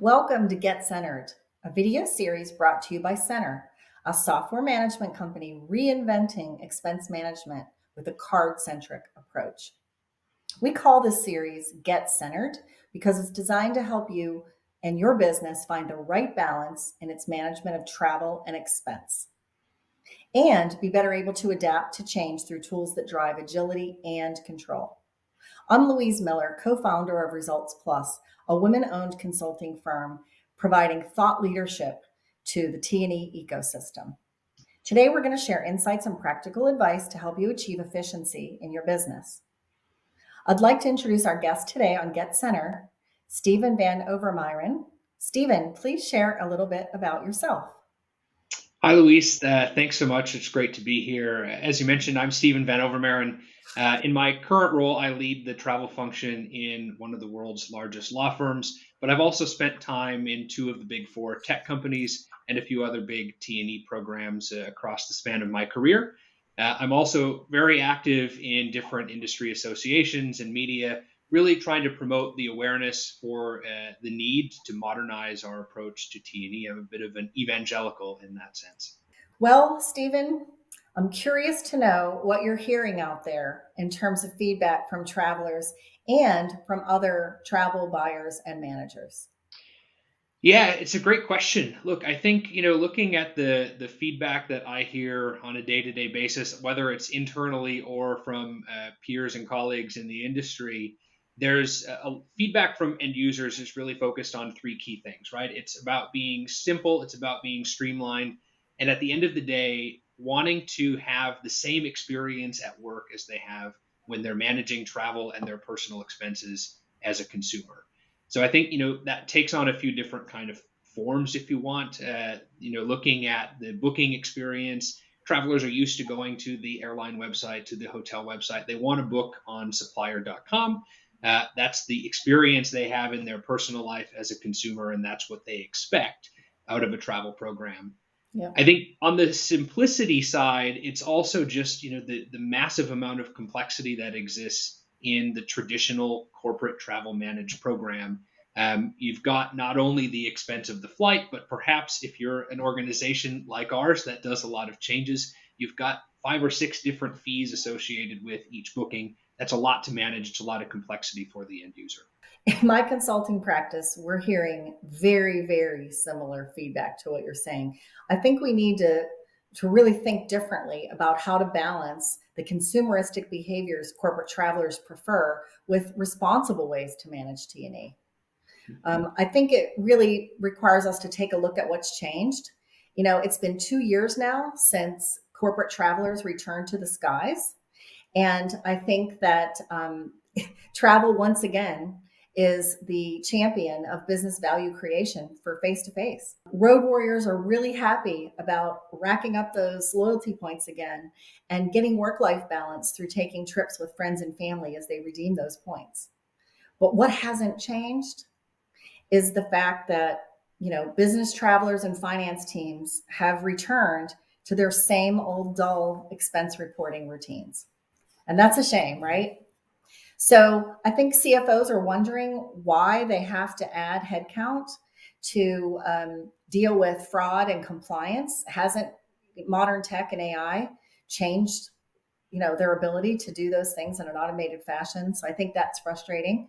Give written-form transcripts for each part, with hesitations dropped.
Welcome to Get Centered, a video series brought to you by Center, a software management company reinventing expense management with a card-centric approach. We call this series Get Centered because it's designed to help you and your business find the right balance in its management of travel and expense, and be better able to adapt to change through tools that drive agility and control. I'm Louise Miller, co-founder of Results Plus, a women-owned consulting firm providing thought leadership to the T&E ecosystem. Today, we're going to share insights and practical advice to help you achieve efficiency in your business. I'd like to introduce our guest today on Get Center, Steven Van Overmeiren. Steven, please share a little bit about yourself. Hi, Louise. Thanks so much. It's great to be here. As you mentioned, I'm Steven Van Overmeiren. In my current role, I lead the travel function in one of the world's largest law firms, but I've also spent time in two of the big four tech companies and a few other big T&E programs across the span of my career. I'm also very active in different industry associations and media, really trying to promote the awareness for the need to modernize our approach to T&E. I'm a bit of an evangelical in that sense. Well, Steven, I'm curious to know what you're hearing out there in terms of feedback from travelers and from other travel buyers and managers. Yeah, it's a great question. Look, I think, looking at the feedback that I hear on a day-to-day basis, whether it's internally or from peers and colleagues in the industry, there's a feedback from end users is really focused on three key things, right? It's about being simple, it's about being streamlined, and at the end of the day, wanting to have the same experience at work as they have when they're managing travel and their personal expenses as a consumer. So I think, that takes on a few different kind of forms if you want. Looking at the booking experience, travelers are used to going to the airline website, to the hotel website. They want to book on supplier.com. That's the experience they have in their personal life as a consumer, and that's what they expect out of a travel program. Yeah. I think on the simplicity side, it's also just, the massive amount of complexity that exists in the traditional corporate travel managed program. You've got not only the expense of the flight, but perhaps if you're an organization like ours that does a lot of changes, you've got 5 or 6 different fees associated with each booking. That's a lot to manage. It's a lot of complexity for the end user. In my consulting practice, we're hearing very, very similar feedback to what you're saying. I think we need to really think differently about how to balance the consumeristic behaviors corporate travelers prefer with responsible ways to manage T&E. I think it really requires us to take a look at what's changed. It's been 2 years now since corporate travelers returned to the skies. And I think that travel, once again, is the champion of business value creation for face-to-face. Road warriors are really happy about racking up those loyalty points again and getting work-life balance through taking trips with friends and family as they redeem those points. But what hasn't changed is the fact that, business travelers and finance teams have returned to their same old dull expense reporting routines. And that's a shame, right? So I think CFOs are wondering why they have to add headcount to deal with fraud and compliance. Hasn't modern tech and AI changed, their ability to do those things in an automated fashion? So I think that's frustrating.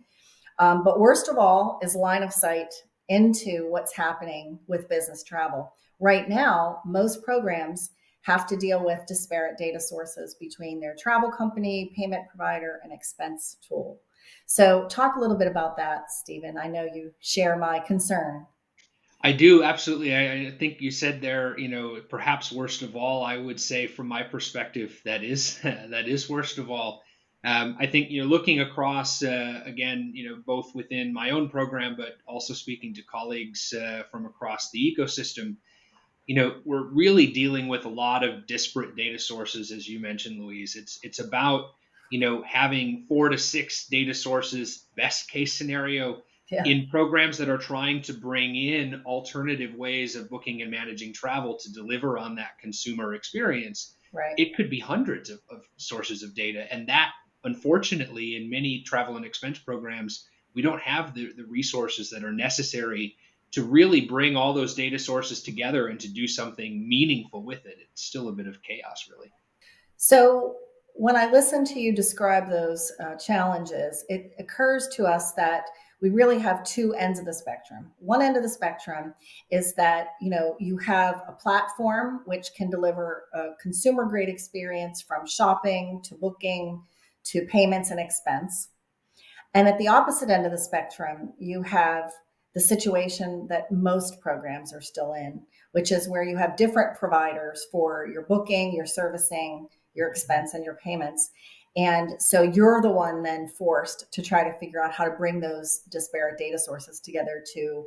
But worst of all is line of sight into what's happening with business travel. Right now, most programs have to deal with disparate data sources between their travel company, payment provider, and expense tool. So talk a little bit about that, Steven. I know you share my concern. I do, absolutely. I think you said there, perhaps worst of all. I would say from my perspective, that is that is worst of all. I think, looking across, again, both within my own program, but also speaking to colleagues from across the ecosystem, we're really dealing with a lot of disparate data sources, as you mentioned, Louise. It's about, having 4 to 6 data sources, best case scenario, in programs that are trying to bring in alternative ways of booking and managing travel to deliver on that consumer experience. Right. It could be hundreds of sources of data. And that, unfortunately, in many travel and expense programs, we don't have the resources that are necessary to really bring all those data sources together and to do something meaningful with it. It's still a bit of chaos, really. So, when I listen to you describe those challenges, it occurs to us that we really have two ends of the spectrum. One end of the spectrum is that you have a platform which can deliver a consumer grade experience from shopping to booking to payments and expense. And at the opposite end of the spectrum, you have the situation that most programs are still in, which is where you have different providers for your booking, your servicing, your expense, and your payments. And so you're the one then forced to try to figure out how to bring those disparate data sources together to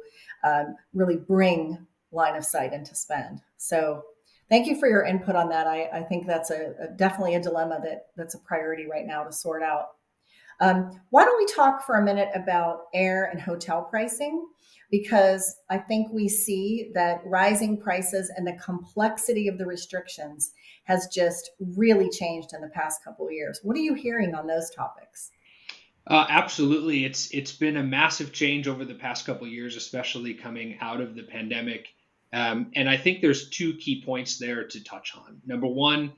really bring line of sight into spend. So thank you for your input on that. I think that's definitely a dilemma that's a priority right now to sort out. Why don't we talk for a minute about air and hotel pricing? Because I think we see that rising prices and the complexity of the restrictions has just really changed in the past couple of years. What are you hearing on those topics? Absolutely, it's been a massive change over the past couple of years, especially coming out of the pandemic. And I think there's two key points there to touch on. Number one,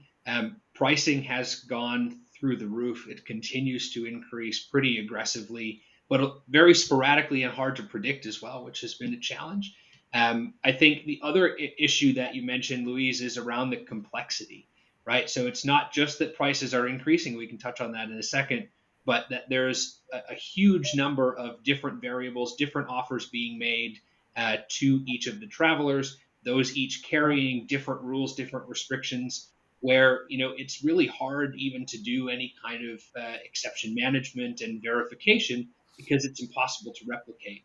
pricing has gone through the roof. It continues to increase pretty aggressively, but very sporadically and hard to predict as well, which has been a challenge. I think the other issue that you mentioned, Louise, is around the complexity, right? So it's not just that prices are increasing. We can touch on that in a second, but that there's a huge number of different variables, different offers being made to each of the travelers, those each carrying different rules, different restrictions, where it's really hard even to do any kind of exception management and verification because it's impossible to replicate.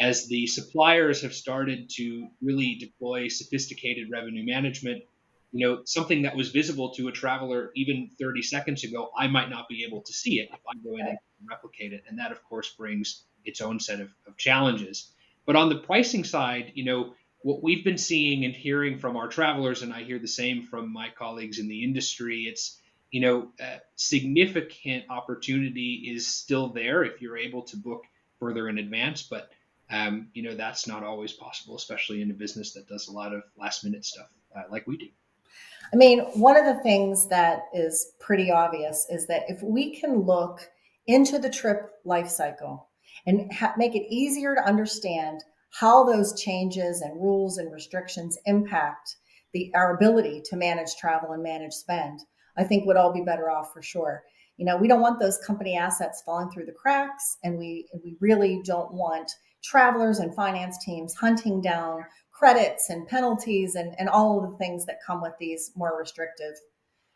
As the suppliers have started to really deploy sophisticated revenue management, something that was visible to a traveler even 30 seconds ago, I might not be able to see it if I go in and replicate it. And that, of course, brings its own set of challenges. But on the pricing side, what we've been seeing and hearing from our travelers, and I hear the same from my colleagues in the industry, it's, significant opportunity is still there if you're able to book further in advance. But, that's not always possible, especially in a business that does a lot of last minute stuff like we do. I mean, one of the things that is pretty obvious is that if we can look into the trip life cycle and make it easier to understand how those changes and rules and restrictions impact our ability to manage travel and manage spend, I think would all be better off for sure. We don't want those company assets falling through the cracks, and we really don't want travelers and finance teams hunting down credits and penalties and all of the things that come with these more restrictive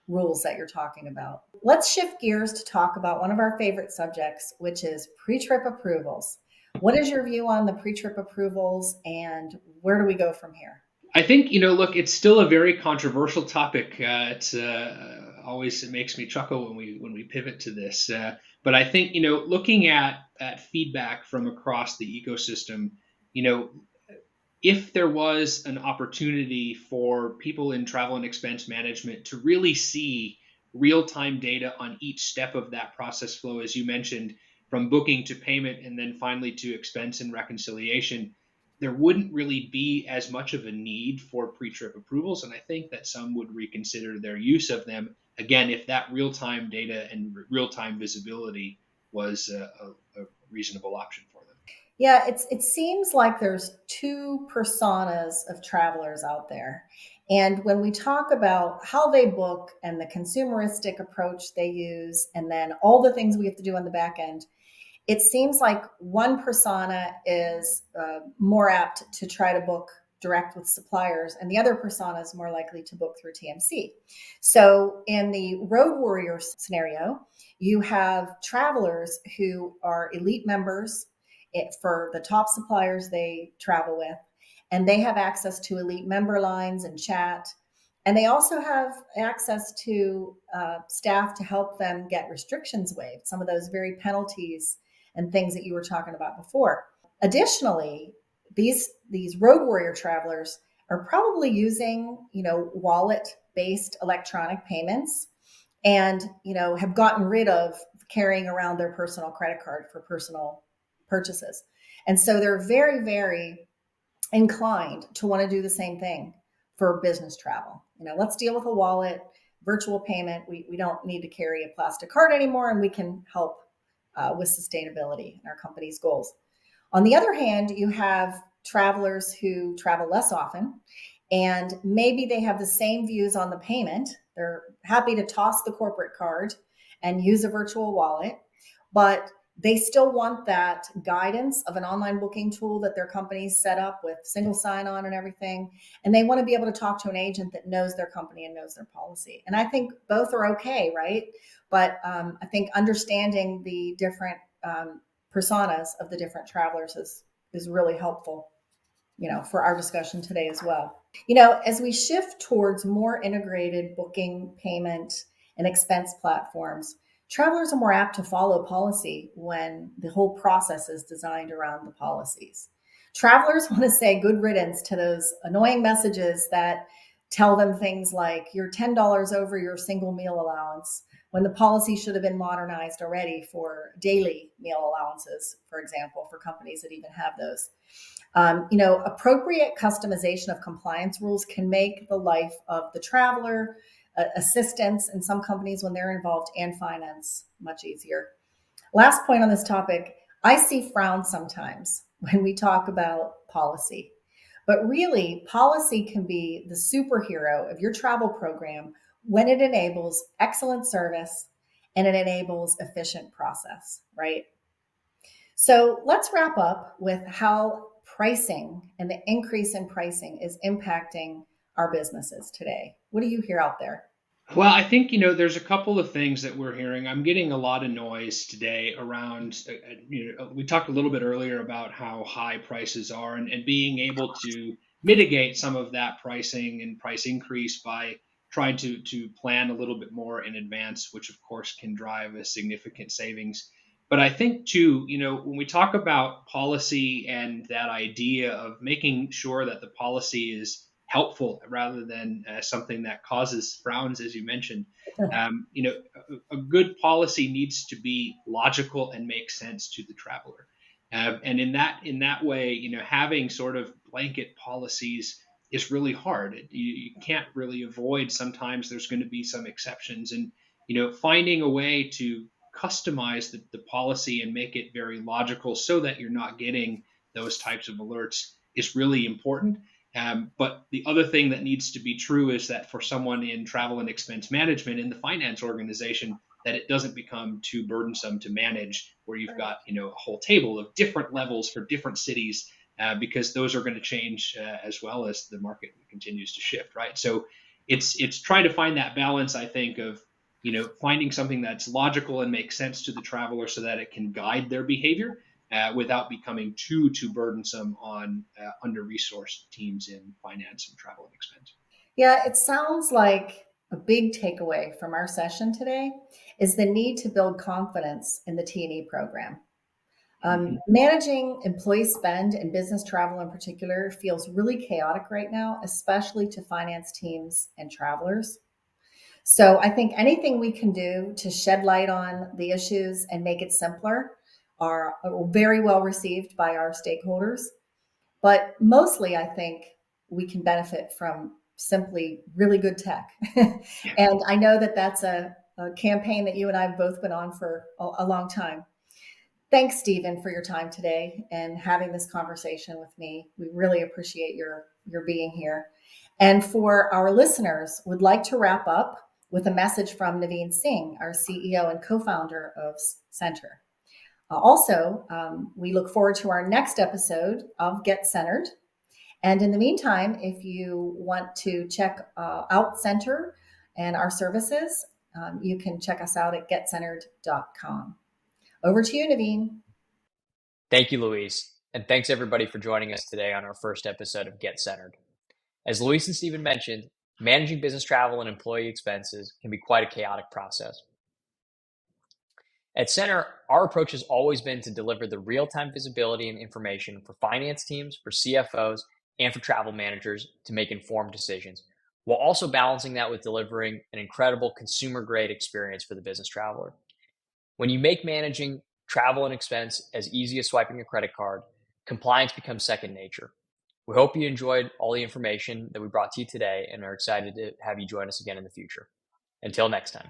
rules that you're talking about. Let's shift gears to talk about one of our favorite subjects, which is pre-trip approvals. What is your view on the pre-trip approvals, and where do we go from here? I think, look, it's still a very controversial topic. It's always, it makes me chuckle when we pivot to this. But I think, looking at feedback from across the ecosystem, if there was an opportunity for people in travel and expense management to really see real-time data on each step of that process flow, as you mentioned, from booking to payment and then finally to expense and reconciliation, there wouldn't really be as much of a need for pre-trip approvals. And I think that some would reconsider their use of them, again, if that real-time data and real-time visibility was a reasonable option for them. Yeah, it seems like there's two personas of travelers out there. And when we talk about how they book and the consumeristic approach they use, and then all the things we have to do on the back end, it seems like one persona is more apt to try to book direct with suppliers, and the other persona is more likely to book through TMC. So in the road warrior scenario, you have travelers who are elite members for the top suppliers they travel with, and they have access to elite member lines and chat. And they also have access to staff to help them get restrictions waived, some of those very penalties and things that you were talking about before. Additionally, these road warrior travelers are probably using, wallet-based electronic payments, and have gotten rid of carrying around their personal credit card for personal purchases. And so they're very, very inclined to want to do the same thing for business travel. Let's deal with a wallet, virtual payment. We don't need to carry a plastic card anymore, and we can help with sustainability and our company's goals. On the other hand, you have travelers who travel less often, and maybe they have the same views on the payment. They're happy to toss the corporate card and use a virtual wallet, but they still want that guidance of an online booking tool that their company's set up with single sign-on and everything. And they want to be able to talk to an agent that knows their company and knows their policy. And I think both are okay, right? But I think understanding the different personas of the different travelers is really helpful, for our discussion today as well. As we shift towards more integrated booking, payment, and expense platforms, travelers are more apt to follow policy when the whole process is designed around the policies. Travelers want to say good riddance to those annoying messages that tell them things like you're $10 over your single meal allowance, when the policy should have been modernized already for daily meal allowances, for example, for companies that even have those. Appropriate customization of compliance rules can make the life of the traveler, assistants in some companies when they're involved, and finance much easier. Last point on this topic, I see frowns sometimes when we talk about policy. But really, policy can be the superhero of your travel program when it enables excellent service and it enables efficient process, right? So let's wrap up with how pricing and the increase in pricing is impacting our businesses today. What do you hear out there? Well, I think, there's a couple of things that we're hearing. I'm getting a lot of noise today around, we talked a little bit earlier about how high prices are and being able to mitigate some of that pricing and price increase by trying to plan a little bit more in advance, which of course can drive a significant savings. But I think too, when we talk about policy and that idea of making sure that the policy is helpful rather than something that causes frowns, as you mentioned. A good policy needs to be logical and make sense to the traveler. And in that way, having sort of blanket policies is really hard. You can't really avoid. Sometimes there's going to be some exceptions, and finding a way to customize the policy and make it very logical so that you're not getting those types of alerts is really important. But the other thing that needs to be true is that for someone in travel and expense management in the finance organization, that it doesn't become too burdensome to manage, where you've got a whole table of different levels for different cities, because those are going to change as well as the market continues to shift, right? So it's trying to find that balance, I think, of finding something that's logical and makes sense to the traveler so that it can guide their behavior, without becoming too burdensome on under-resourced teams in finance and travel and expense. Yeah, it sounds like a big takeaway from our session today is the need to build confidence in the T&E program. Managing employee spend and business travel in particular feels really chaotic right now, especially to finance teams and travelers. So I think anything we can do to shed light on the issues and make it simpler are very well received by our stakeholders. But mostly, I think we can benefit from simply really good tech. And I know that that's a campaign that you and I have both been on for a long time. Thanks, Steven, for your time today and having this conversation with me. We really appreciate your being here. And for our listeners, would like to wrap up with a message from Naveen Singh, our CEO and co-founder of Center. Also, we look forward to our next episode of Get Centered. And in the meantime, if you want to check out Center and our services, you can check us out at getcentered.com. Over to you, Naveen. Thank you, Louise. And thanks everybody for joining us today on our first episode of Get Centered. As Louise and Steven mentioned, managing business travel and employee expenses can be quite a chaotic process. At Center, our approach has always been to deliver the real-time visibility and information for finance teams, for CFOs, and for travel managers to make informed decisions, while also balancing that with delivering an incredible consumer-grade experience for the business traveler. When you make managing travel and expense as easy as swiping a credit card, compliance becomes second nature. We hope you enjoyed all the information that we brought to you today and are excited to have you join us again in the future. Until next time.